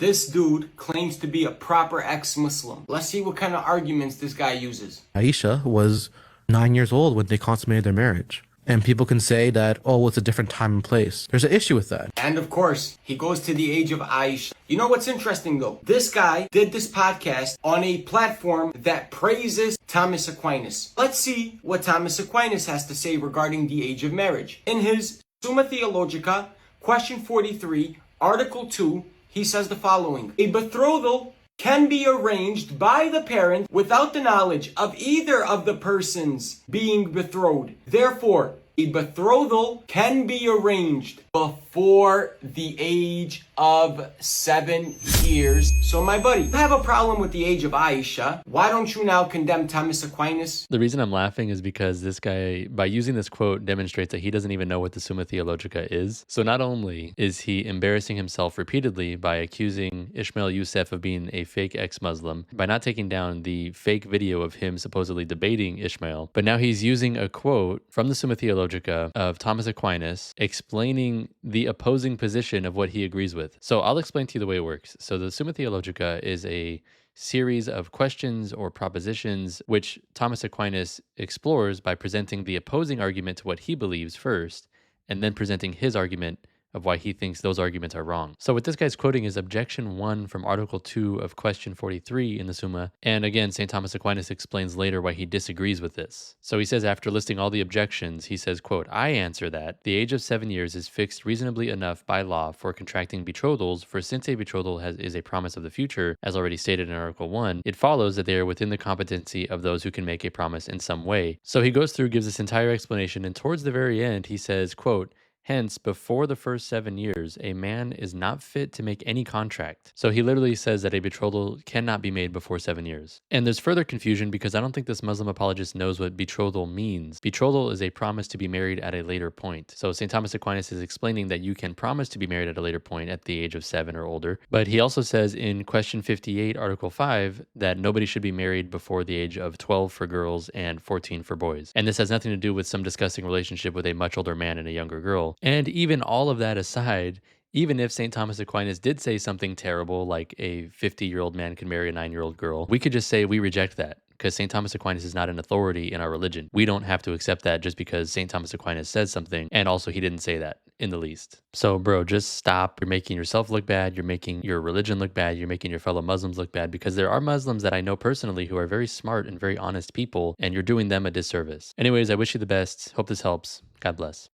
This dude claims to be a proper ex-Muslim. Let's see what kind of arguments this guy uses. Aisha was 9 years old when they consummated their marriage. And people can say that, oh, it's a different time and place. There's an issue with that. And of course, he goes to the age of Aisha. You know what's interesting though? This guy did this podcast on a platform that praises Thomas Aquinas. Let's see what Thomas Aquinas has to say regarding the age of marriage. In his Summa Theologica, question 43, article 2, he says the following: a betrothal can be arranged by the parent without the knowledge of either of the persons being betrothed. Therefore, a betrothal can be arranged before the age of 7 years. So my buddy, you have a problem with the age of Aisha. Why don't you now condemn Thomas Aquinas? The reason I'm laughing is because this guy, by using this quote, demonstrates that he doesn't even know what the Summa Theologica is. So not only is he embarrassing himself repeatedly by accusing Ismail Youssef of being a fake ex-Muslim, by not taking down the fake video of him supposedly debating Ishmael, but now he's using a quote from the Summa Theologica of Thomas Aquinas explaining the opposing position of what he agrees with. So I'll explain to you the way it works. So the Summa Theologica is a series of questions or propositions which Thomas Aquinas explores by presenting the opposing argument to what he believes first, and then presenting his argument of why he thinks those arguments are wrong. So what this guy's quoting is objection 1 from article 2 of question 43 in the Summa. And again, St. Thomas Aquinas explains later why he disagrees with this. So he says, after listing all the objections, he says, quote, I answer that the age of 7 years is fixed reasonably enough by law for contracting betrothals, for since a betrothal is a promise of the future, as already stated in article 1, it follows that they are within the competency of those who can make a promise in some way. So he goes through, gives this entire explanation, and towards the very end, he says, quote, hence, before the first 7 years, a man is not fit to make any contract. So he literally says that a betrothal cannot be made before 7 years. And there's further confusion because I don't think this Muslim apologist knows what betrothal means. Betrothal is a promise to be married at a later point. So St. Thomas Aquinas is explaining that you can promise to be married at a later point at the age of 7 or older. But he also says in question 58, article 5, that nobody should be married before the age of 12 for girls and 14 for boys. And this has nothing to do with some disgusting relationship with a much older man and a younger girl. And even all of that aside, even if St. Thomas Aquinas did say something terrible, like a 50-year-old man can marry a 9-year-old girl, we could just say we reject that because St. Thomas Aquinas is not an authority in our religion. We don't have to accept that just because St. Thomas Aquinas says something, and also he didn't say that in the least. So bro, just stop. You're making yourself look bad. You're making your religion look bad. You're making your fellow Muslims look bad, because there are Muslims that I know personally who are very smart and very honest people, and you're doing them a disservice. Anyways, I wish you the best. Hope this helps. God bless.